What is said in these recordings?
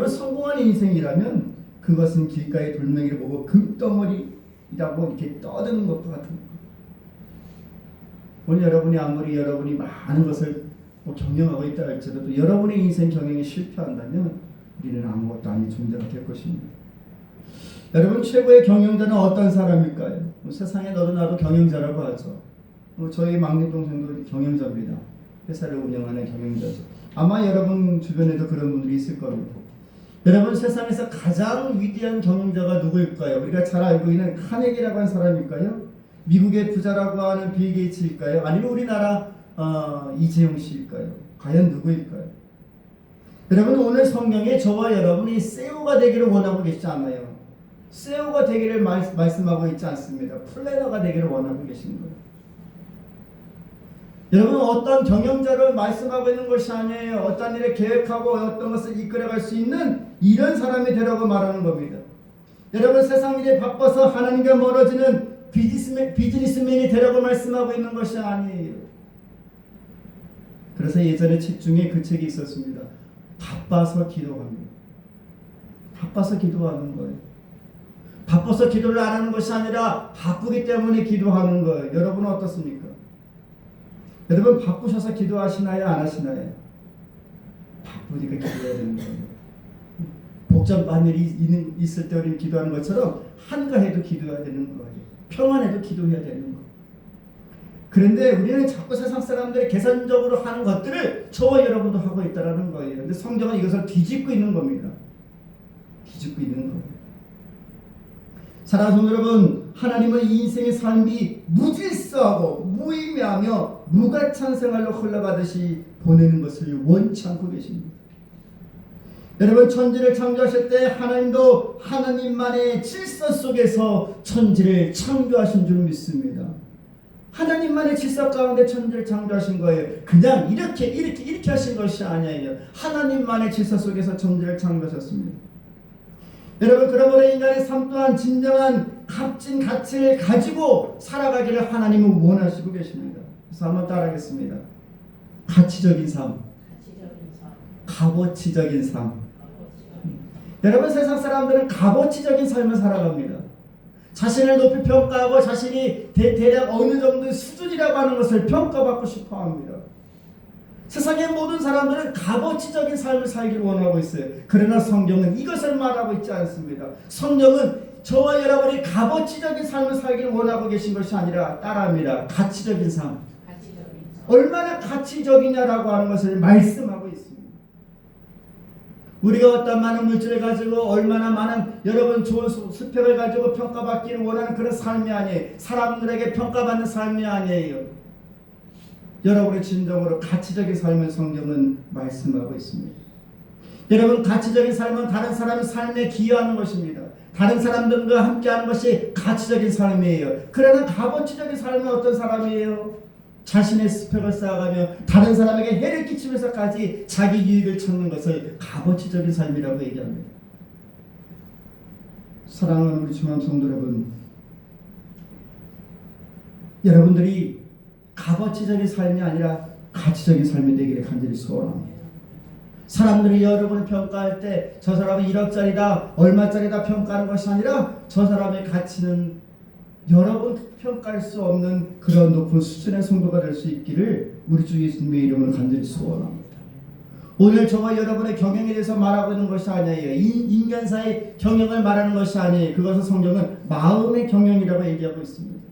여러분 성공한 인생이라면 그것은 길가의 돌멩이를 보고 금덩어리라고 이렇게 떠드는 것과 같은 거. 오늘 여러분이 많은 것을 경영하고 있다 할지라도 여러분의 인생 경영이 실패한다면 우리는 아무것도 아닌 존재가 될 것입니다. 여러분 최고의 경영자는 어떤 사람일까요? 세상에 너도 나도 경영자라고 하죠. 저희 막내 동생도 경영자입니다. 회사를 운영하는 경영자죠. 아마 여러분 주변에도 그런 분들이 있을 겁니다. 여러분 세상에서 가장 위대한 경영자가 누구일까요? 우리가 잘 알고 있는 카네기라고 하는 사람일까요? 미국의 부자라고 하는 빌 게이츠일까요? 아니면 우리나라 이재용 씨일까요? 과연 누구일까요? 여러분 오늘 성경에 저와 여러분이 CEO가 되기를 원하고 계시지 않아요. CEO가 되기를 말씀하고 있지 않습니다. 플래너가 되기를 원하고 계신 거예요. 여러분 어떤 경영자를 말씀하고 있는 것이 아니에요. 어떤 일을 계획하고 어떤 것을 이끌어갈 수 있는 이런 사람이 되라고 말하는 겁니다. 여러분 세상 일에 바빠서 하나님과 멀어지는 비즈니스맨이 되라고 말씀하고 있는 것이 아니에요. 그래서 예전에 책 중에 그 책이 있었습니다. 바빠서 기도합니다. 바빠서 기도하는 거예요. 바빠서 기도를 안 하는 것이 아니라 바쁘기 때문에 기도하는 거예요. 여러분은 어떻습니까? 여러분 바쁘셔서 기도하시나요? 안 하시나요? 바쁘니까 기도해야 되는 거예요. 복잡한 일이 있을 때 우리는 기도하는 것처럼 한가해도 기도해야 되는 거예요. 평안해도 기도해야 되는 거예요. 그런데 우리는 자꾸 세상 사람들이 계산적으로 하는 것들을 저와 여러분도 하고 있다는 거예요. 그런데 성경은 이것을 뒤집고 있는 겁니다. 뒤집고 있는 거예요. 사랑하는 성도 여러분, 하나님은 이 인생의 삶이 무질서하고 무의미하며 무가치한 생활로 흘러가듯이 보내는 것을 원치 않고 계십니다. 여러분 천지를 창조하실 때 하나님도 하나님만의 질서 속에서 천지를 창조하신 줄 믿습니다. 하나님만의 질서 가운데 천지를 창조하신 거예요. 그냥 이렇게 하신 것이 아니에요. 하나님만의 질서 속에서 천지를 창조하셨습니다. 여러분 그러므로 인간의 삶 또한 진정한 값진 가치를 가지고 살아가기를 하나님은 원하시고 계십니다. 그래서 한번 따라하겠습니다. 가치적인 삶, 값어치적인 삶. 여러분 세상 사람들은 값어치적인 삶을 살아갑니다. 자신을 높이 평가하고 자신이 대략 어느 정도 수준이라고 하는 것을 평가받고 싶어합니다. 세상의 모든 사람들은 값어치적인 삶을 살기를 원하고 있어요. 그러나 성경은 이것을 말하고 있지 않습니다. 성경은 저와 여러분이 값어치적인 삶을 살기를 원하고 계신 것이 아니라 따라합니다. 가치적인 삶. 얼마나 가치적이냐라고 하는 것을 말씀하고 있습니다. 우리가 어떤 많은 물질을 가지고 얼마나 많은 여러분 좋은 스펙을 가지고 평가받기를 원하는 그런 삶이 아니에요. 사람들에게 평가받는 삶이 아니에요. 여러분의 진정으로 가치적인 삶을 성경은 말씀하고 있습니다. 여러분 가치적인 삶은 다른 사람의 삶에 기여하는 것입니다. 다른 사람들과 함께하는 것이 가치적인 삶이에요. 그러나 값어치적인 삶은 어떤 사람이에요? 자신의 스펙을 쌓아가며 다른 사람에게 해를 끼치면서까지 자기 이익을 찾는 것을 값어치적인 삶이라고 얘기합니다. 사랑하는 우리 주남 성도 여러분, 여러분들이 값어치적인 삶이 아니라 가치적인 삶이 되기를 간절히 소원합니다. 사람들이 여러분을 평가할 때 저 사람은 1억짜리다 얼마짜리다 평가하는 것이 아니라 저 사람의 가치는 여러분 평가할 수 없는 그런 높은 수준의 성도가 될 수 있기를 우리 주 예수님의 이름으로 간절히 소원합니다. 오늘 저와 여러분의 경영에 대해서 말하고 있는 것이 아니에요. 인간사의 경영을 말하는 것이 아니에요. 그것을 성경은 마음의 경영이라고 얘기하고 있습니다.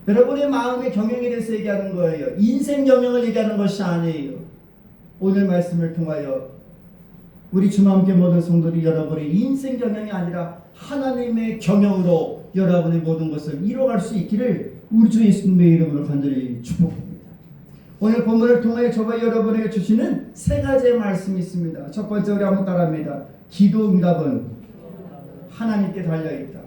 여러분의 마음의 경영에 대해서 얘기하는 거예요. 인생 경영을 얘기하는 것이 아니에요. 오늘 말씀을 통하여 우리 주와 함께 모든 성도들이 여러분의 인생 경영이 아니라 하나님의 경영으로 여러분의 모든 것을 이뤄갈 수 있기를 우리 주 예수님의 이름으로 간절히 축복합니다. 오늘 본문을 통해 저와 여러분에게 주시는 세 가지의 말씀이 있습니다. 첫 번째 우리 한번 따라합니다. 기도 응답은 하나님께 달려있다.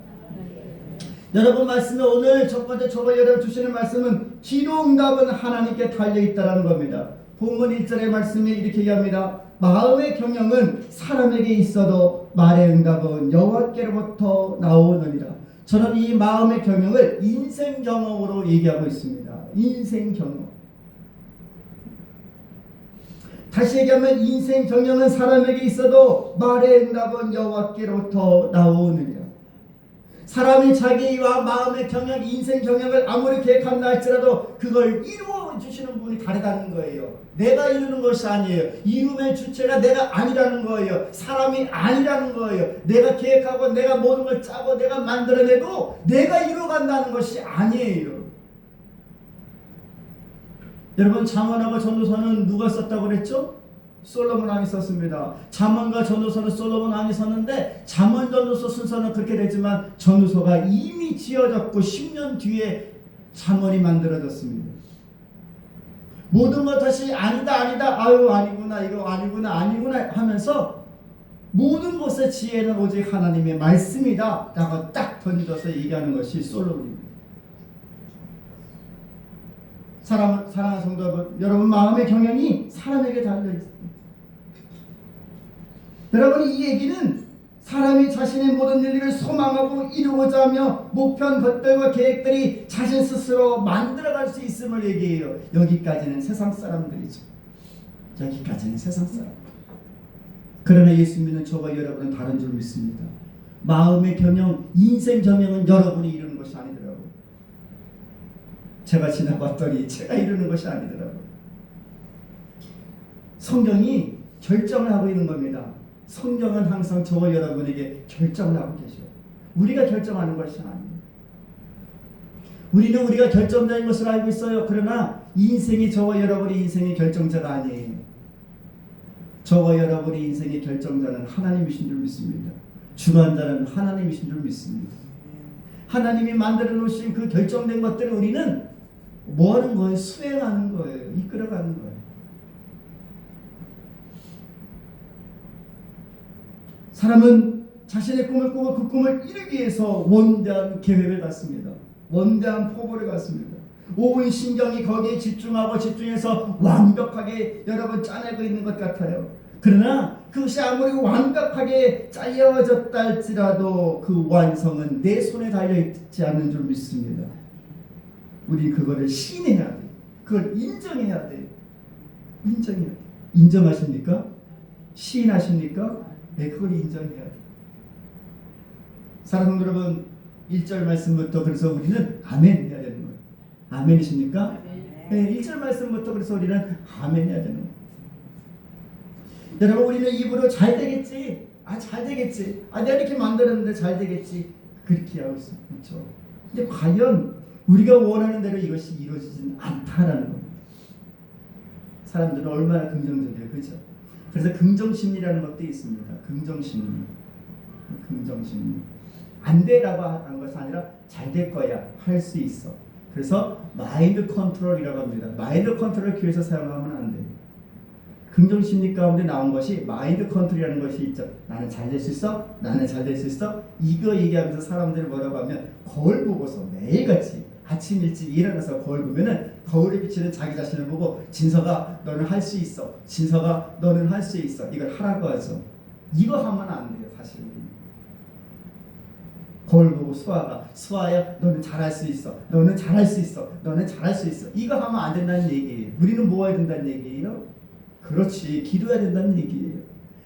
여러분 말씀에 오늘 첫 번째 저와 여러분 주시는 말씀은 기도 응답은 하나님께 달려있다는 겁니다. 본문 1절의 말씀이 이렇게 얘기합니다. 마음의 경영은 사람에게 있어도 말의 응답은 여호와께로부터 나오느니라. 저는 이 마음의 경영을 인생 경험으로 얘기하고 있습니다. 인생 경험. 다시 얘기하면 인생 경영은 사람에게 있어도 말의 응답은 여호와께로부터 나오느니라. 사람이 자기와 마음의 경영, 인생 경영을 아무리 계획한다 할지라도 그걸 이루어 주시는 분이 다르다는 거예요. 내가 이루는 것이 아니에요. 이룸의 주체가 내가 아니라는 거예요. 사람이 아니라는 거예요. 내가 계획하고 내가 모든 걸 짜고 내가 만들어내도 내가 이루어간다는 것이 아니에요. 여러분, 잠언하고 전도서는 누가 썼다고 그랬죠? 솔로몬 왕이 썼습니다. 잠언과 전도서는 솔로몬 왕이 썼는데 잠언 전도서 순서는 그렇게 되지만 전도서가 이미 지어졌고 10년 뒤에 잠언이 만들어졌습니다. 모든 것 다시 아니다 아유 아니구나 이거 아니구나 하면서 모든 것의 지혜는 오직 하나님의 말씀이다 라고 딱 던져서 얘기하는 것이 솔로몬입니다. 사랑하는 성도 여러분, 마음의 경영이 사람에게 달려있습니다. 여러분, 이 얘기는 사람이 자신의 모든 일을 소망하고 이루고자 하며 목표한 것들과 계획들이 자신 스스로 만들어갈 수 있음을 얘기해요. 여기까지는 세상 사람들이죠. 여기까지는 세상 사람. 그러나 예수 믿는 저와 여러분은 다른 줄 믿습니다. 마음의 경영, 인생 경영은 여러분이 이루는 것이 아니더라고요. 제가 지나봤더니 제가 이루는 것이 아니더라고요. 성경이 결정을 하고 있는 겁니다. 성경은 항상 저와 여러분에게 결정을 하고 계셔요. 우리가 결정하는 것이 아니에요. 우리는 우리가 결정자인 것을 알고 있어요. 그러나 인생이 저와 여러분의 인생의 결정자가 아니에요. 저와 여러분의 인생의 결정자는 하나님이신 줄 믿습니다. 주관자는 하나님이신 줄 믿습니다. 하나님이 만들어 놓으신 그 결정된 것들을 우리는 뭐 하는 거예요? 수행하는 거예요. 이끌어가는 거예요. 사람은 자신의 꿈을 꾸고 그 꿈을 이루기 위해서 원대한 계획을 갖습니다. 원대한 포부를 갖습니다. 온 신경이 거기에 집중해서 완벽하게 여러분 짜내고 있는 것 같아요. 그러나 그것이 아무리 완벽하게 짜여졌다 할지라도 그 완성은 내 손에 달려있지 않는 줄 믿습니다. 우리 그거를 시인해야 돼. 그걸 인정해야 돼. 인정해야 돼. 인정하십니까? 시인하십니까? 네, 그걸 인정해야 돼. 사랑하는 여러분, 1절 말씀부터 그래서 우리는 아멘 해야 되는 거예요. 아멘이십니까? 네, 1절 말씀부터 그래서 우리는 아멘 해야 되는 거예요. 여러분, 우리는 입으로 잘 되겠지. 잘 되겠지. 내가 이렇게 만들었는데 잘 되겠지. 그렇게 하고 있어요. 그렇죠? 근데 과연 우리가 원하는 대로 이것이 이루어지지는 않다라는 겁니다. 사람들은 얼마나 긍정적이에요. 그렇죠? 그래서 긍정심리라는 것도 있습니다. 긍정심리. 안 되라고 하는 것이 아니라 잘 될 거야. 할 수 있어. 그래서 마인드 컨트롤이라고 합니다. 마인드 컨트롤을 교회에서 사용하면 안 돼요. 긍정심리 가운데 나온 것이 마인드 컨트롤이라는 것이 있죠. 나는 잘 될 수 있어? 나는 잘 될 수 있어? 이거 얘기하면서 사람들이 뭐라고 하면 거울 보고서 매일같이 아침 일찍 일어나서 거울 보면은 거울에 비치는 자기 자신을 보고 진서가 너는 할 수 있어. 진서가 너는 할 수 있어. 이걸 하라고 하죠. 이거 하면 안 돼요. 사실 거울 보고 수아야 너는 잘할 수 있어. 너는 잘할 수 있어. 너는 잘할 수 있어. 이거 하면 안 된다는 얘기예요. 우리는 뭐 해야 된다는 얘기예요? 그렇지. 기도해야 된다는 얘기예요.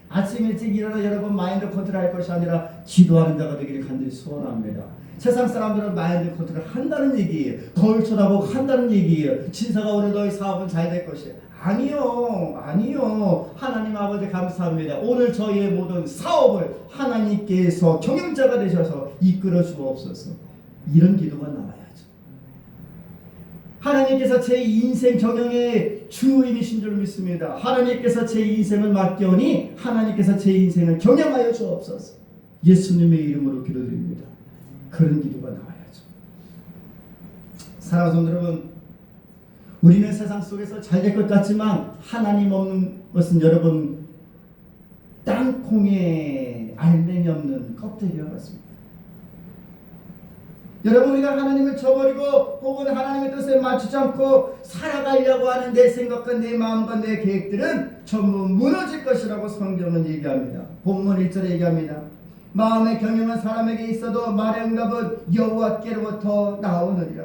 아침 일찍 일어나 여러분 마인드 컨트롤 할 것이 아니라 기도하는 자가 되기를 간절히 소원합니다. 세상 사람들은 마인드 컨트롤 한다는 얘기예요. 거울 쳐다보고 한다는 얘기예요. 진사가 오늘 너희 사업은 잘 될 것이에요. 아니요. 하나님 아버지 감사합니다. 오늘 저희의 모든 사업을 하나님께서 경영자가 되셔서 이끌어 주옵소서. 이런 기도가 나와야죠. 하나님께서 제 인생 경영의 주인이신 줄 믿습니다. 하나님께서 제 인생을 맡겨오니 하나님께서 제 인생을 경영하여 주옵소서. 예수님의 이름으로 기도드립니다. 그런 기도가 나와야죠. 사랑하는 성도 여러분, 우리는 세상 속에서 잘 될 것 같지만 하나님 없는 것은 여러분 땅콩에 알맹이 없는 껍데기와 같습니다. 여러분, 우리가 하나님을 저버리고 혹은 하나님의 뜻에 맞추지 않고 살아가려고 하는 내 생각과 내 마음과 내 계획들은 전부 무너질 것이라고 성경은 얘기합니다. 본문 1절에 얘기합니다. 마음의 경영은 사람에게 있어도 말의 응답은 여호와께로부터 나오느니라.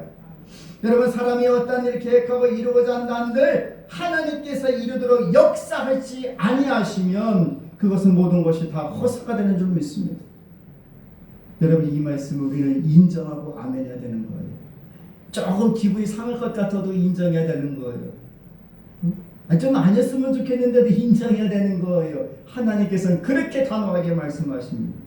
여러분, 사람이 어떤 일을 계획하고 이루고자 한다 한들 하나님께서 이르도록 역사하지 아니하시면 그것은 모든 것이 다 허사가 되는 줄 믿습니다. 여러분, 이 말씀을 우리는 인정하고 아멘해야 되는 거예요. 조금 기분이 상할 것 같아도 인정해야 되는 거예요. 좀 아니었으면 좋겠는데도 인정해야 되는 거예요. 하나님께서는 그렇게 단호하게 말씀하십니다.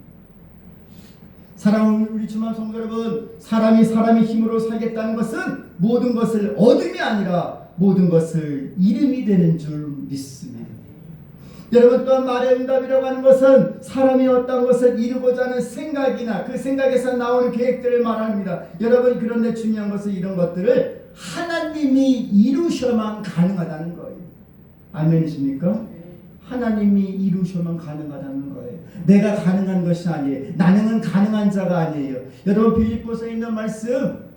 사랑하는 우리 주만 성도 여러분, 사람이 사람의 힘으로 살겠다는 것은 모든 것을 얻음이 아니라 모든 것을 이름이 되는 줄 믿습니다. 여러분, 또한 말의 응답이라고 하는 것은 사람이 어떤 것을 이루고자 하는 생각이나 그 생각에서 나오는 계획들을 말합니다. 여러분, 그런데 중요한 것은 이런 것들을 하나님이 이루셔만 가능하다는 거예요. 아멘이십니까? 하나님이 이루셔만 가능하다는 거예요. 내가 가능한 것이 아니에요. 나는 가능한 자가 아니에요. 여러분, 빌립보서에 있는 말씀,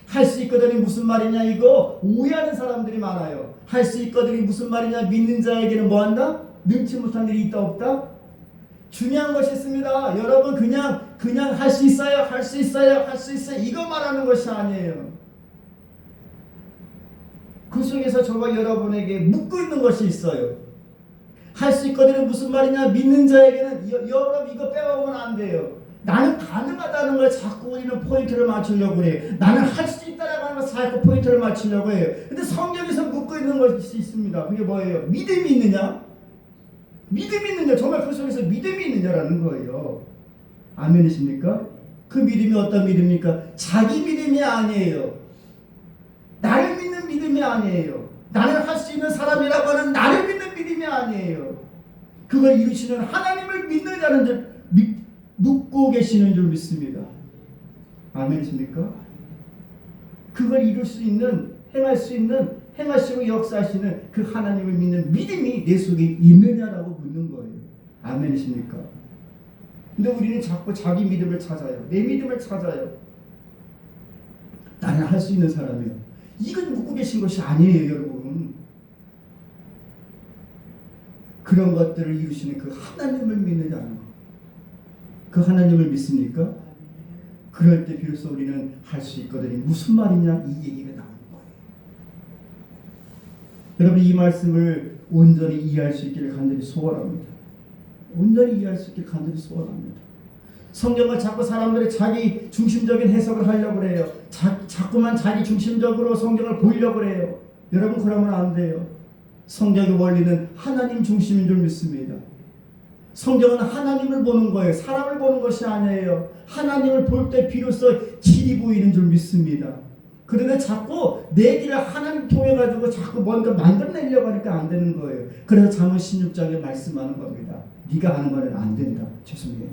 할 수 있거든이 무슨 말이냐, 이거 오해하는 사람들이 많아요. 할 수 있거든이 무슨 말이냐, 믿는 자에게는 뭐한다? 능치 못한 일이 있다 없다? 중요한 것이 있습니다. 여러분, 그냥 할 수 있어요, 할 수 있어요, 할 수 있어요, 이거 말하는 것이 아니에요. 그 속에서 저와 여러분에게 묻고 있는 것이 있어요. 할 수 있거든은 무슨 말이냐, 믿는 자에게는 여러분 이거 빼먹으면 안 돼요. 나는 가능하다는 걸 자꾸 우리는 포인트를 맞추려고 해요. 나는 할 수 있다라고 하는 걸 자꾸 포인트를 맞추려고 해요. 근데 성경에서 묻고 있는 것이 있습니다. 그게 뭐예요? 믿음이 있느냐? 믿음이 있느냐? 정말 그 속에서 믿음이 있느냐라는 거예요. 아멘이십니까? 그 믿음이 어떤 믿음입니까? 자기 믿음이 아니에요. 나를 믿는 믿음이 아니에요. 나는 할 수 있는 사람이라고 하는 나를 믿는 믿음이 아니에요. 그걸 이루시는 하나님을 믿느냐는 줄 묻고 계시는 줄 믿습니다. 아멘이십니까? 그걸 이룰 수 있는, 행할 수 있는, 행하시고 역사하시는 그 하나님을 믿는 믿음이 내 속에 있느냐라고 묻는 거예요. 아멘이십니까? 근데 우리는 자꾸 자기 믿음을 찾아요. 내 믿음을 찾아요. 나는 할 수 있는 사람이에요. 이건 묻고 계신 것이 아니에요, 여러분. 그런 것들을 이루시는 그 하나님을 믿느냐는 거. 그 하나님을 믿습니까? 그럴 때 비로소 우리는 할 수 있거든요. 무슨 말이냐? 이 얘기가 나오는 거예요. 여러분, 이 말씀을 온전히 이해할 수 있기를 간절히 소원합니다. 온전히 이해할 수 있기를 간절히 소원합니다. 성경을 자꾸 사람들이 자기 중심적인 해석을 하려고 해요. 자꾸만 자기 중심적으로 성경을 보이려고 해요. 여러분, 그러면 안 돼요. 성경의 원리는 하나님 중심인 줄 믿습니다. 성경은 하나님을 보는 거예요. 사람을 보는 것이 아니에요. 하나님을 볼 때 비로소 길이 보이는 줄 믿습니다. 그런데 자꾸 내 길을 하나님 통해 가지고 자꾸 뭔가 만들어내려고 하니까 안 되는 거예요. 그래서 잠언 16장에 말씀하는 겁니다. 네가 하는 거는 안 된다. 죄송해요.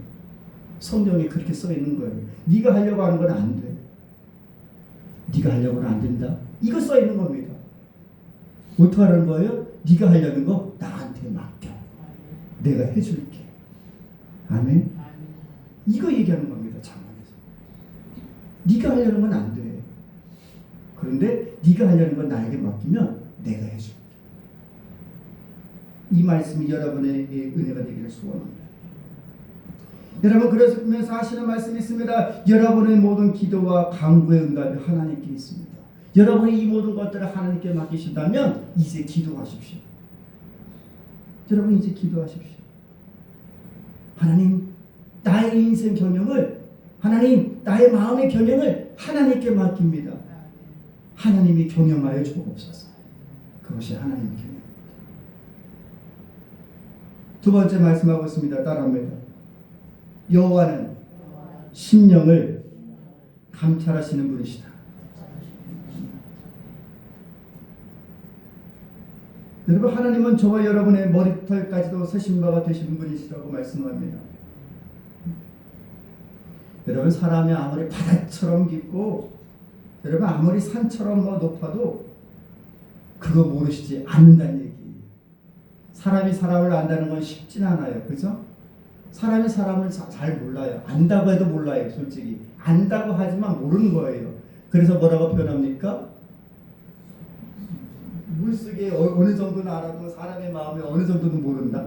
성경에 그렇게 써 있는 거예요. 네가 하려고 하는 건 안 돼. 네가 하려고는 안 된다. 이거 써 있는 겁니다. 어떻게 하는 거예요? 네가 하려는 거 나한테 맡겨. 내가 해줄게. 아멘. 이거 얘기하는 겁니다. 잠언에서. 네가 하려는 건 안 돼. 그런데 네가 하려는 건 나에게 맡기면 내가 해줄게. 이 말씀이 여러분에게 은혜가 되기를 소원합니다. 여러분, 그러면서 하시는 말씀이 있습니다. 여러분의 모든 기도와 간구의 응답이 하나님께 있습니다. 여러분이 이 모든 것들을 하나님께 맡기신다면 이제 기도하십시오. 여러분, 이제 기도하십시오. 하나님, 나의 인생 경영을, 하나님, 나의 마음의 경영을 하나님께 맡깁니다. 하나님이 경영하여 주옵소서. 그것이 하나님의 경영입니다. 두 번째 말씀하고 있습니다. 따라합니다. 여호와는 심령을 감찰하시는 분이시다. 여러분, 하나님은 저와 여러분의 머리털까지도 세신 바가 되시는 분이시라고 말씀합니다. 여러분, 사람이 아무리 바다처럼 깊고 여러분 아무리 산처럼 높아도 그거 모르시지 않는다는 얘기. 사람이 사람을 안다는 건 쉽진 않아요. 그죠? 사람이 사람을 잘 몰라요. 안다고 해도 몰라요. 솔직히 안다고 하지만 모르는 거예요. 그래서 뭐라고 표현합니까? 물속에 어느 정도는 알아도 사람의 마음이 어느 정도는 모른다.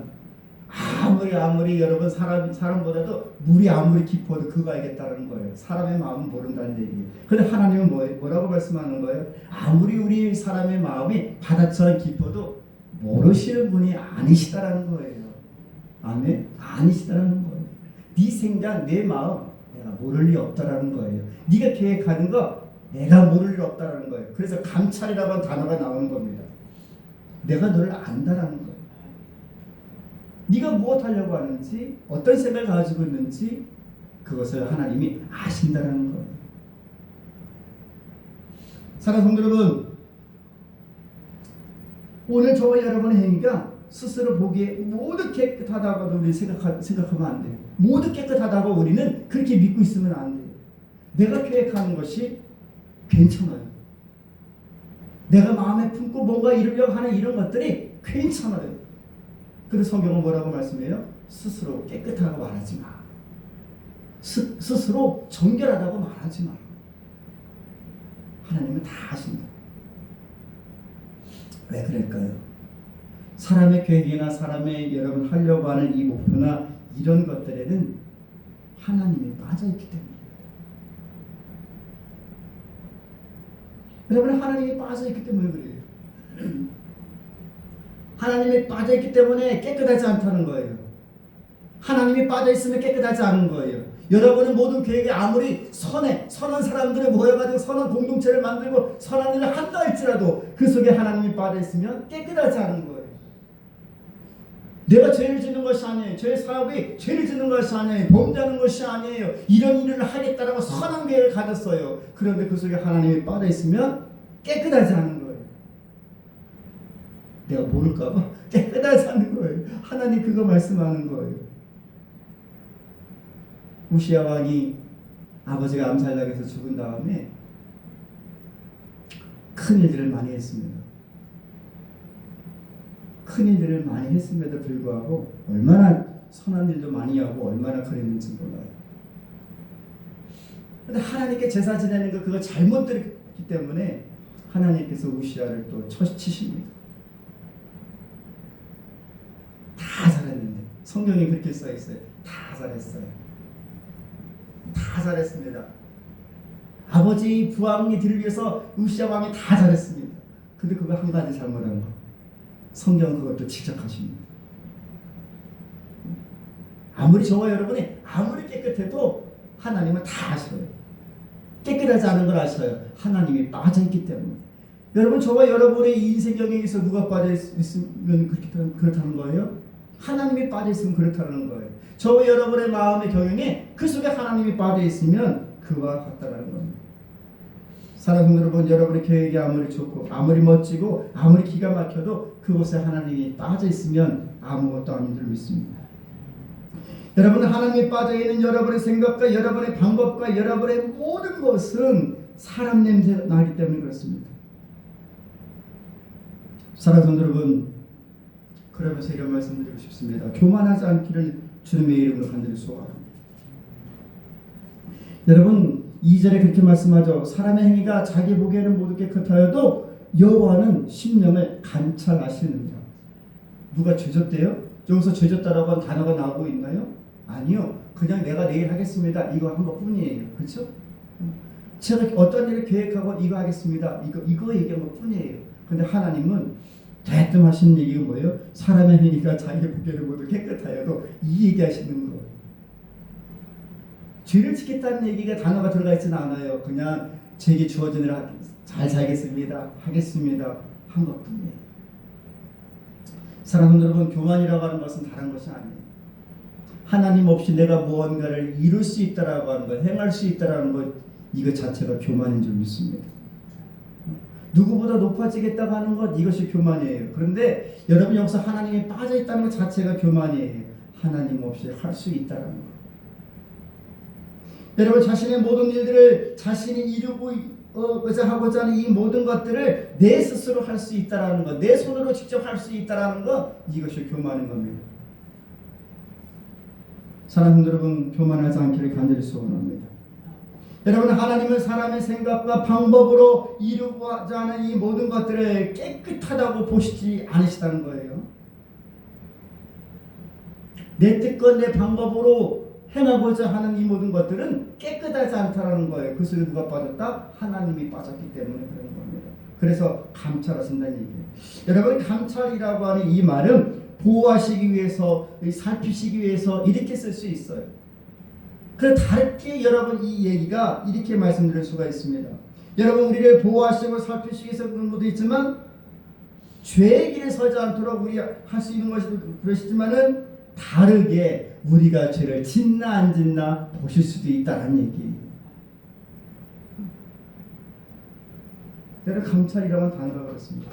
아무리 여러분 사람보다도 물이 아무리 깊어도 그거 알겠다는 거예요. 사람의 마음은 모른다는 얘기예요. 근데 하나님은 뭐라고 말씀하는 거예요? 아무리 우리 사람의 마음이 바다처럼 깊어도 모르시는 분이 아니시다라는 거예요. 아멘. 아니시다라는 거예요. 네 생각, 내 마음 내가 모를 리 없다라는 거예요. 네가 계획하는 거 내가 모를 리 없다라는 거예요. 그래서 감찰이라고 하는 단어가 나오는 겁니다. 내가 너를 안다라는 거예요. 네가 무엇 하려고 하는지, 어떤 생각을 가지고 있는지 그것을 하나님이 아신다라는 거예요. 사랑하는 성도 여러분, 오늘 저와 여러분의 행위가 스스로 보기에 모두 깨끗하다고 우리 생각하면 안 돼요. 모두 깨끗하다고 우리는 그렇게 믿고 있으면 안 돼요. 내가 계획하는 것이 괜찮아요. 내가 마음에 품고 뭔가 이루려고 하는 이런 것들이 괜찮아요. 그래서 성경은 뭐라고 말씀해요? 스스로 깨끗하다고 말하지 마. 스스로 정결하다고 말하지 마. 하나님은 다 아신다. 왜 그럴까요? 사람의 계획이나 사람의 여러분 하려고 하는 이 목표나 이런 것들에는 하나님이 빠져있기 때문입니다. 여러분 하나님이 빠져있기 때문에 그래요. 하나님이 빠져있기 때문에 깨끗하지 않다는 거예요. 하나님이 빠져있으면 깨끗하지 않은 거예요. 여러분의 모든 계획이 아무리 선한 사람들이 모여가지고 선한 공동체를 만들고 선한 일을 한다 할지라도 그 속에 하나님이 빠져있으면 깨끗하지 않은 거예요. 내가 죄를 짓는 것이 아니에요. 제 사업이 죄를 짓는 것이 아니에요. 범죄하는 것이 아니에요. 이런 일을 하겠다라고 선한 계획을 가졌어요. 그런데 그 속에 하나님이 빠져있으면 깨끗하지 않은 거예요. 내가 모를까봐 깨끗하지 않은 거예요. 하나님 그거 말씀하는 거예요. 우시야 왕이 아버지가 암살당해서 죽은 다음에 큰 일들을 많이 했습니다. 큰 일들을 많이 했음에도 불구하고 얼마나 선한 일도 많이 하고 얼마나 그랬는지 몰라요. 그런데 하나님께 제사 지내는 거 그거 잘못 들었기 때문에 하나님께서 우시야를 또 치십니다. 다 잘했는데 성경에 그렇게 써 있어요. 다 잘했어요. 다 잘했습니다. 아버지 부왕이 뒤를 위해서 우시야 왕이 다 잘했습니다. 근데 그거 한 가지 잘못한 거. 성경은 그것도 지적하십니다. 아무리 저와 여러분이 아무리 깨끗해도 하나님은 다 아셔요. 깨끗하지 않은 걸 아셔요. 하나님이 빠져있기 때문에. 여러분 저와 여러분의 인생 경영에서 누가 빠져있으면 그렇다는 거예요? 하나님이 빠져있으면 그렇다는 거예요. 저와 여러분의 마음의 경영에 그 속에 하나님이 빠져있으면 그와 같다는 겁니다. 사랑하는 여러분, 여러분의 계획이 아무리 좋고 아무리 멋지고 아무리 기가 막혀도 그곳에 하나님이 빠져있으면 아무것도 아닌 줄 믿습니다. 여러분 하나님이 빠져있는 여러분의 생각과 여러분의 방법과 여러분의 모든 것은 사람 냄새가 나기 때문에 그렇습니다. 사랑하는 여러분, 그러면서 이런 말씀드리고 싶습니다. 교만하지 않기를 주님의 이름으로 간절히 소원합니다. 여러분 2절에 그렇게 말씀하죠. 사람의 행위가 자기 보기에는 모두 깨끗하여도 여호와는 심령을 감찰하시느니라. 누가 죄졌대요? 여기서 죄졌다라고 한 단어가 나오고 있나요? 아니요. 그냥 내가 내일 하겠습니다. 이거 한 것뿐이에요. 그렇죠? 제가 어떤 일을 계획하고 이거 하겠습니다. 이거 얘기한 것뿐이에요. 근데 하나님은 대뜸 하시는 얘기가 뭐예요? 사람의 행위가 자기 보기에는 모두 깨끗하여도 이 얘기하시는 거예요. 죄를 지켰다는 얘기가 단어가 들어가 있지는 않아요. 그냥 제게 주어진 일을 잘 살겠습니다. 하겠습니다. 한 것뿐이에요. 사랑하는 여러분, 교만이라고 하는 것은 다른 것이 아니에요. 하나님 없이 내가 무언가를 이룰 수 있다라고 하는 것, 행할 수 있다라는 것, 이것 자체가 교만인 줄 믿습니다. 누구보다 높아지겠다고 하는 것, 이것이 교만이에요. 그런데 여러분 여기서 하나님이 빠져있다는 것 자체가 교만이에요. 하나님 없이 할 수 있다는 것. 여러분 자신의 모든 일들을 자신이 이루고자 하고자 하는 이 모든 것들을 내 스스로 할 수 있다는 것, 내 손으로 직접 할 수 있다는 것, 이것이 교만인 겁니다. 사랑하는 여러분, 교만하지 않기를 간절히 소원합니다. 여러분 하나님은 사람의 생각과 방법으로 이루고자 하는 이 모든 것들을 깨끗하다고 보시지 않으시다는 거예요. 내 뜻과 내 방법으로 행하고자 하는 이 모든 것들은 깨끗하지 않다라는 거예요. 그 속에 누가 빠졌다? 하나님이 빠졌기 때문에 그런 겁니다. 그래서 감찰하신다는 얘기예요. 여러분, 감찰이라고 하는 이 말은 보호하시기 위해서, 살피시기 위해서 이렇게 쓸 수 있어요. 그래서 다르게 여러분 이 얘기가 이렇게 말씀드릴 수가 있습니다. 여러분, 우리를 보호하시고 살피시기 위해서 그런 것도 있지만 죄의 길에 서지 않도록 우리 할 수 있는 것이 그러시지만은 다르게 우리가 죄를 짓나 안 짓나 보실 수도 있다는 얘기예요. 여러분, 감찰이라고 하는 단어가 그렇습니다.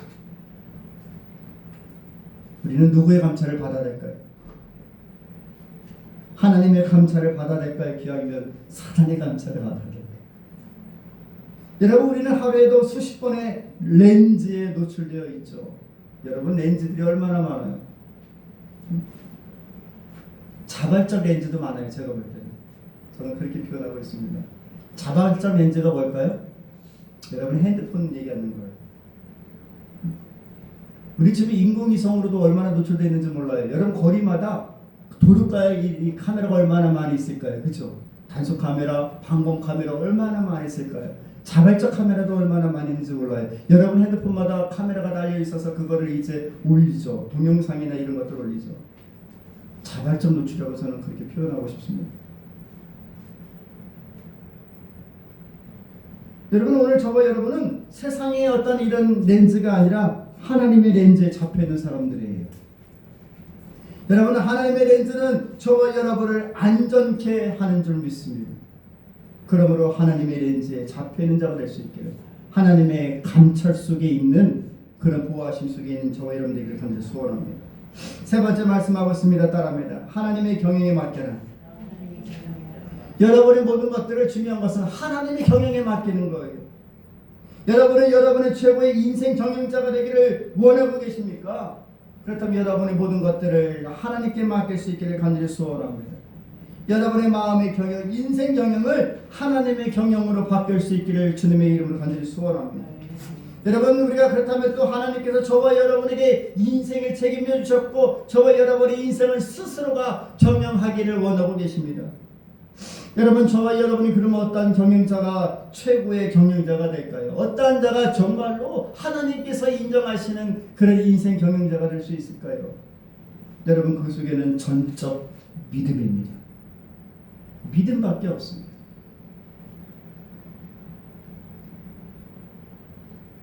우리는 누구의 감찰을 받아야 될까요? 하나님의 감찰을 받아야 될까요? 기왕이면 사단의 감찰을 받아야 될까요? 여러분, 우리는 하루에도 수십 번의 렌즈에 노출되어 있죠. 여러분, 렌즈들이 얼마나 많아요? 자발적 렌즈도 많아요. 제가 볼 때는. 저는 그렇게 표현하고 있습니다. 자발적 렌즈가 뭘까요? 여러분, 핸드폰 얘기하는 거예요. 우리 집이 인공위성으로도 얼마나 노출되어 있는지 몰라요. 여러분, 거리마다 도로가에 이 카메라가 얼마나 많이 있을까요? 그렇죠? 단속 카메라, 방범 카메라 얼마나 많이 있을까요? 자발적 카메라도 얼마나 많이 있는지 몰라요. 여러분 핸드폰마다 카메라가 달려 있어서 그거를 이제 올리죠. 동영상이나 이런 것들 올리죠. 자발적 노출이라고 저는 그렇게 표현하고 싶습니다. 여러분, 오늘 저와 여러분은 세상의 어떤 이런 렌즈가 아니라 하나님의 렌즈에 잡혀있는 사람들이에요. 여러분, 하나님의 렌즈는 저와 여러분을 안전케 하는 줄 믿습니다. 그러므로 하나님의 렌즈에 잡혀있는 자가 될 수 있기를, 하나님의 감찰 속에 있는 그런 보호하심 속에 있는 저와 여러분들에게 간절히 소원합니다. 세 번째 말씀하고 있습니다. 따라합니다. 하나님의 경영에 맡겨라. 여러분의 모든 것들을 중요한 것은 하나님의 경영에 맡기는 거예요. 여러분은 여러분의 최고의 인생 경영자가 되기를 원하고 계십니까? 그렇다면 여러분의 모든 것들을 하나님께 맡길 수 있기를 간절히 소원합니다. 여러분의 마음의 경영, 인생 경영을 하나님의 경영으로 바뀔 수 있기를 주님의 이름으로 간절히 소원합니다. 여러분, 우리가 그렇다면 또 하나님께서 저와 여러분에게 인생을 책임져 주셨고 저와 여러분의 인생을 스스로가 경영하기를 원하고 계십니다. 여러분, 저와 여러분이 그러면 어떠한 경영자가 최고의 경영자가 될까요? 어떠한 자가 정말로 하나님께서 인정하시는 그런 인생 경영자가 될 수 있을까요? 여러분, 그 속에는 전적 믿음입니다. 믿음밖에 없습니다.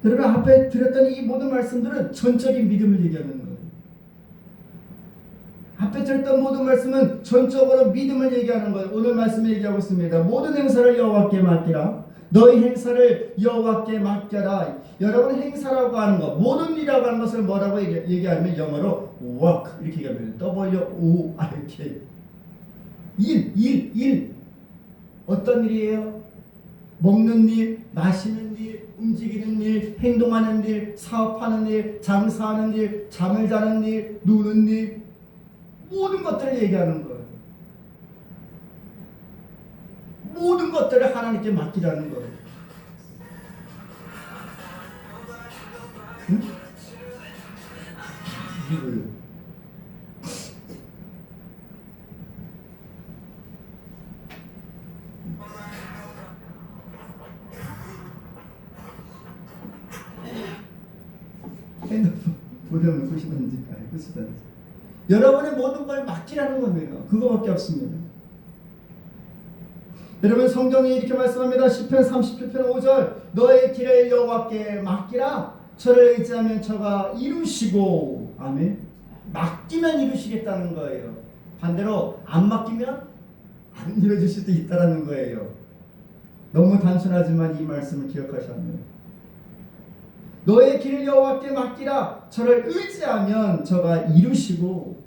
여러분, 앞에 드렸던 이 모든 말씀들은 전적인 믿음을 얘기하는 거예요. 앞에 드렸던 모든 말씀은 전적으로 믿음을 얘기하는 거예요. 오늘 말씀을 얘기하고 있습니다. 모든 행사를 여호와께 맡기라. 너희 행사를 여호와께 맡겨라. 여러분, 행사라고 하는 것, 모든 일이라고 하는 것을 뭐라고 얘기하면 영어로 work 이렇게 얘기합니다. W-O-R-K. 일. 어떤 일이에요? 먹는 일, 마시는 일, 움직이는 일, 행동하는 일, 사업하는 일, 장사하는 일, 잠을 자는 일, 노는 일, 모든 것들을 얘기하는 거예요. 모든 것들을 하나님께 맡기라는 거예요. 응? 이걸요. 핸드폰 보려면 끝이든지 끝이든지 여러분의 모든 걸 맡기라는 겁니다. 그거밖에 없습니다. 여러분, 성경이 이렇게 말씀합니다. 시편 37편 5절 너의 길을 여호와께 맡기라. 저를 의지하면 저가 이루시고. 아멘. 맡기면 이루시겠다는 거예요. 반대로 안 맡기면 안 이루어질 수도 있다는 거예요. 너무 단순하지만 이 말씀을 기억하셔야 합니다. 너의 길을 여호와께 맡기라. 저를 의지하면 저가 이루시고.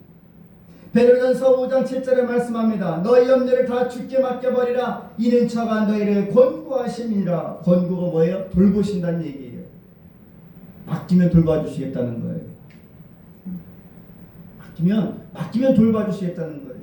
베드로전서 5장 7절에 말씀합니다. 너희 염려를 다 주께 맡겨버리라. 이는 저가 너희를 권고하심이라. 권고가 뭐예요? 돌보신다는 얘기예요. 맡기면 돌봐주시겠다는 거예요. 맡기면 돌봐주시겠다는 거예요.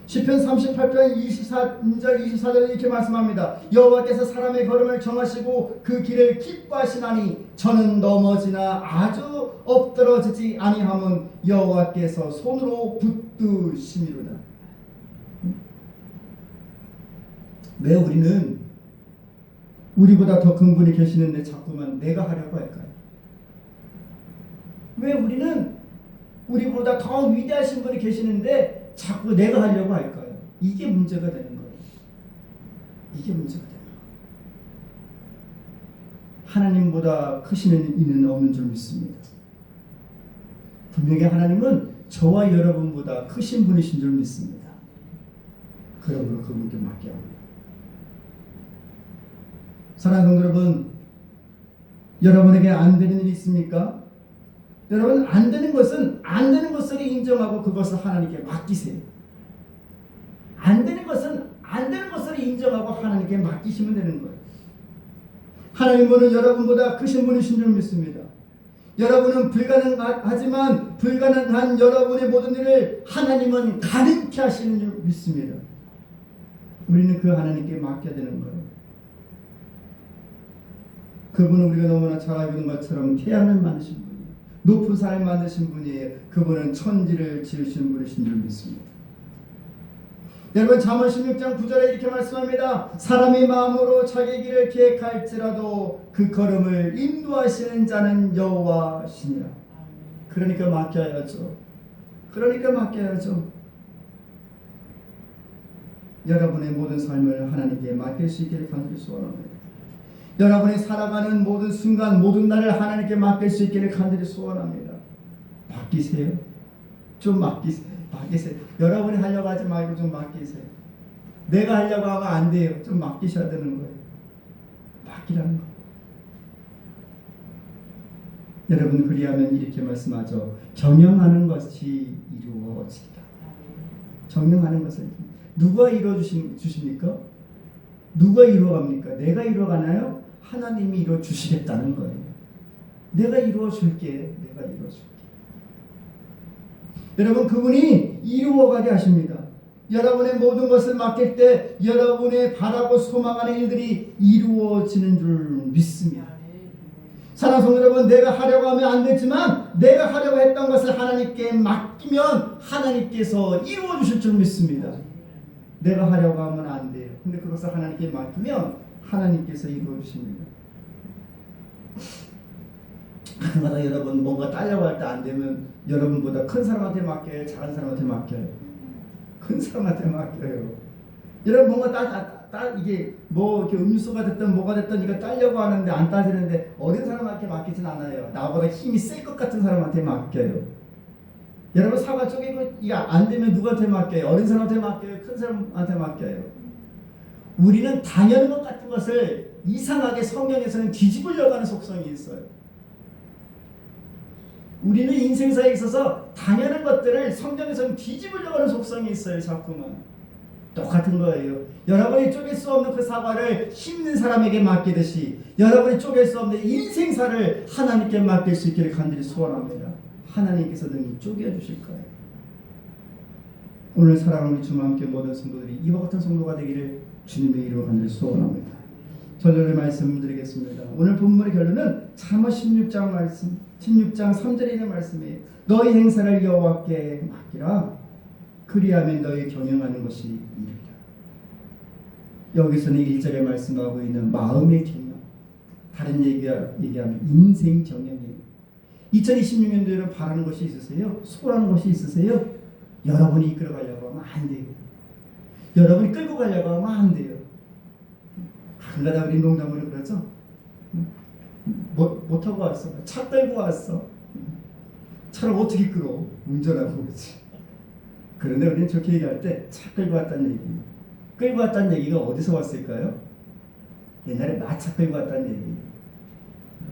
시편 38편 24절 24절에 이렇게 말씀합니다. 여호와께서 사람의 걸음을 정하시고 그 길을 기뻐하시나니 저는 넘어지나 아주 엎드러지지 아니함은 여호와께서 손으로 붙드심이로다. 왜 우리는 우리보다 더 큰 분이 계시는데 자꾸만 내가 하려고 할까요? 왜 우리는 우리보다 더 위대하신 분이 계시는데 자꾸 내가 하려고 할까요? 이게 문제가 되는 거예요. 이게 문제가 되는 거예요. 하나님보다 크시는 이는 없는 줄 믿습니다. 분명히 하나님은 저와 여러분보다 크신 분이신 줄 믿습니다. 그러므로 그분께 맡겨야 합니다. 사랑하는 성도 여러분, 여러분에게 안 되는 일이 있습니까? 여러분, 안 되는 것은 안 되는 것으로 인정하고 그것을 하나님께 맡기세요. 안 되는 것은 안 되는 것으로 인정하고 하나님께 맡기시면 되는 거예요. 하나님은 여러분보다 크신 분이신 줄 믿습니다. 여러분은 불가능하지만 불가능한 여러분의 모든 일을 하나님은 가능케 하시는 줄 믿습니다. 우리는 그 하나님께 맡겨야 되는 거예요. 그분은 우리가 너무나 잘 알고 있는 것처럼 태양을 만드신 분이에요. 높은 산을 만드신 분이에요. 그분은 천지를 지으신 분이신 줄 믿습니다. 여러분, 잠언 16장 9절에 이렇게 말씀합니다. 사람이 마음으로 자기 길을 계획할지라도 그 걸음을 인도하시는 자는 여호와시니라. 그러니까 맡겨야죠. 그러니까 맡겨야죠. 여러분의 모든 삶을 하나님께 맡길 수 있기를 간절히 소원합니다. 여러분이 살아가는 모든 순간, 모든 날을 하나님께 맡길 수 있기를 간절히 소원합니다. 맡기세요. 좀 맡기세요. 여러분이 하려고 하지 말고 좀 맡기세요. 내가 하려고 하면 안 돼요. 좀 맡기셔야 되는 거예요. 맡기라는 거. 여러분, 그리하면 이렇게 말씀하죠. 경영하는 것이 이루어지리라. 경영하는 것을 누가 이루어 주십니까? 누가 이루어갑니까? 내가 이루어가나요? 하나님이 이루어 주시겠다는 거예요. 내가 이루어 줄게. 내가 이루어 줄게. 여러분, 그분이 이루어가게 하십니다. 여러분의 모든 것을 맡길 때 여러분의 바라고 소망하는 일들이 이루어지는 줄 믿습니다. 사랑하는 성도 여러분, 내가 하려고 하면 안 되지만 내가 하려고 했던 것을 하나님께 맡기면 하나님께서 이루어 주실 줄 믿습니다. 내가 하려고 하면 안 돼요. 근데 그것을 하나님께 맡기면 하나님께서 이루어 주십니다. 가끔가다 여러분 뭔가 따려고 할 때 안 되면 여러분보다 큰 사람한테 맡겨요? 작은 사람한테 맡겨요? 큰 사람한테 맡겨요. 여러분 뭔가 이게 뭐 이렇게 음수가 됐든 뭐가 됐든 이거 따려고 하는데 안 따지는데 어린 사람한테 맡기진 않아요. 나보다 힘이 셀 것 같은 사람한테 맡겨요. 여러분 사과 쪼개고 이거 안 되면 누구한테 맡겨요? 어린 사람한테 맡겨요? 큰 사람한테 맡겨요? 우리는 당연한 것 같은 것을 이상하게 성경에서는 뒤집으려고 하는 속성이 있어요. 우리는 인생사에 있어서 당연한 것들을 성경에서는 뒤집으려고 하는 속성이 있어요. 자꾸만. 똑같은 거예요. 여러분이 쪼갤 수 없는 그 사과를 힘있는 사람에게 맡기듯이 여러분이 쪼갤 수 없는 인생사를 하나님께 맡길 수 있기를 간절히 소원합니다. 하나님께서 능히 쪼개주실 거예요. 오늘 사랑하는 우리 주와 함께 모든 성도들이 이와 같은 성도가 되기를 주님의 이름으로 간절히 소원합니다. 결론의 말씀드리겠습니다. 오늘 본문의 결론은 잠언 16장 말씀, 16장 3절에 있는 말씀이에요. 너희 행사를 여호와께 맡기라. 그리하면 너희 경영하는 것이 이르리라. 여기서는 1절에 말씀하고 있는 마음의 경영, 다른 얘기하면 인생 경영이에요. 2026년도에 여러분 바라는 것이 있으세요? 소원하는 것이 있으세요? 여러분이 이끌어가려고 하면 안 돼요. 여러분이 끌고 가려고 하면 안 돼요. 가끔가다 우리 농담으로 그러죠. 못 타고 왔어. 차 끌고 왔어. 차를 어떻게 끌어? 운전하고 그렇지. 그런데 우리는 저렇게 얘기할 때 차 끌고 왔다는 얘기. 끌고 왔다는 얘기가 어디서 왔을까요? 옛날에 마차 끌고 왔다는 얘기.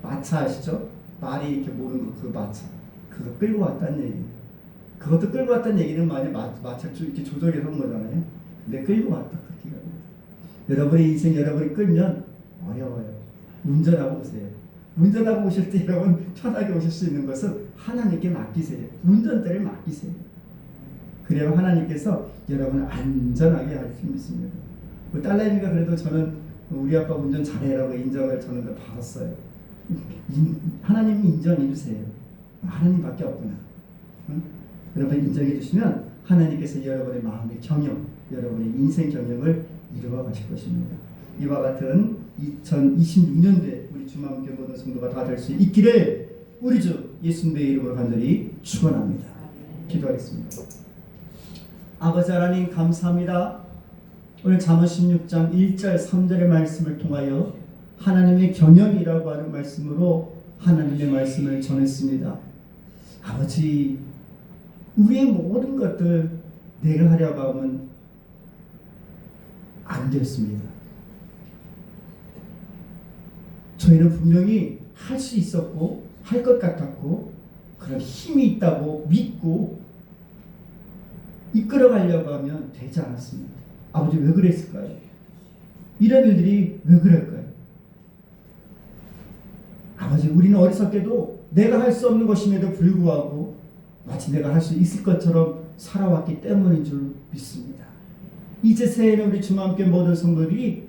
마차 아시죠? 말이 이렇게 모는 거, 그 마차. 그거 끌고 왔다는 얘기. 그것도 끌고 왔다는 얘기는 만약 마차를 이렇게 조절해서 온 거잖아요. 근데 끌고 왔다. 그렇게 합니다. 여러분의 인생 여러분이 끌면 어려워요. 운전하고 오세요. 운전하고 오실 때 여러분 편하게 오실 수 있는 것은 하나님께 맡기세요. 운전대를 맡기세요. 그래야 하나님께서 여러분을 안전하게 할 수 있습니다. 딸내미가 그래도 저는 우리 아빠 운전 잘해라고 인정을 저는 받았어요. 하나님이 인정해 주세요. 하나님밖에 없구나. 응? 여러분 인정해 주시면 하나님께서 여러분의 마음의 경영, 여러분의 인생 경영을 이루어 가실 것입니다. 이와 같은 2026년도에 우리 주마음교회 모든 성도가 다 될 수 있기를 우리 주 예수님의 이름으로 간절히 축원합니다. 기도하겠습니다. 아버지 하나님 감사합니다. 오늘 잠언 16장 1절 3절의 말씀을 통하여 하나님의 경영이라고 하는 말씀으로 하나님의 말씀을 전했습니다. 아버지, 우리의 모든 것들 내가 하려고 하면 안 됐습니다. 저희는 분명히 할 수 있었고 할 것 같았고 그런 힘이 있다고 믿고 이끌어가려고 하면 되지 않았습니다. 아버지 왜 그랬을까요? 이런 일들이 왜 그럴까요? 아버지, 우리는 어리석게도 내가 할 수 없는 것임에도 불구하고 마치 내가 할 수 있을 것처럼 살아왔기 때문인 줄 믿습니다. 이제 새해에는 우리 주마함교회 모든 성도들이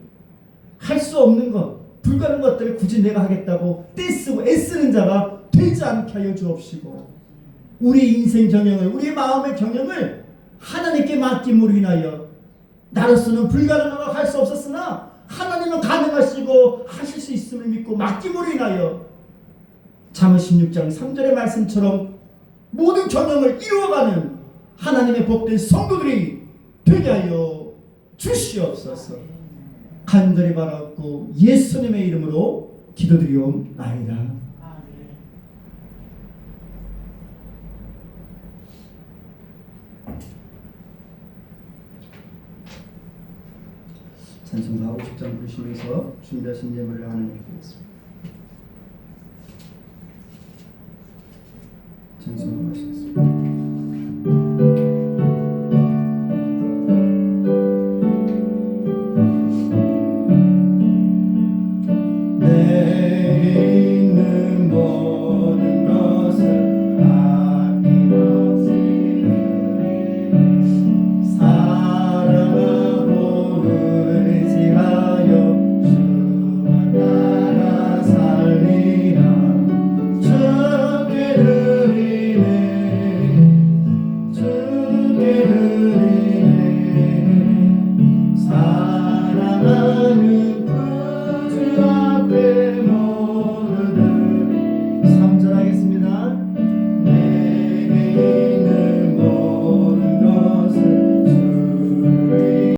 할 수 없는 것, 불가능한 것들을 굳이 내가 하겠다고 떼쓰고 애쓰는 자가 되지 않게 하여 주옵시고, 우리 인생 경영을, 우리 마음의 경영을 하나님께 맡김으로 인하여 나로서는 불가능하고 할 수 없었으나 하나님은 가능하시고 하실 수 있음을 믿고 맡김으로 인하여 잠언 16장 3절의 말씀처럼 모든 경영을 이루어가는 하나님의 복된 성도들이 되게 하여 주시옵소서. 간절히 바라옵고 예수님의 이름으로 기도드리옵나이다. 찬송가 50장 부르시면서 준비하신 예물을 하나님께 드리겠습니다.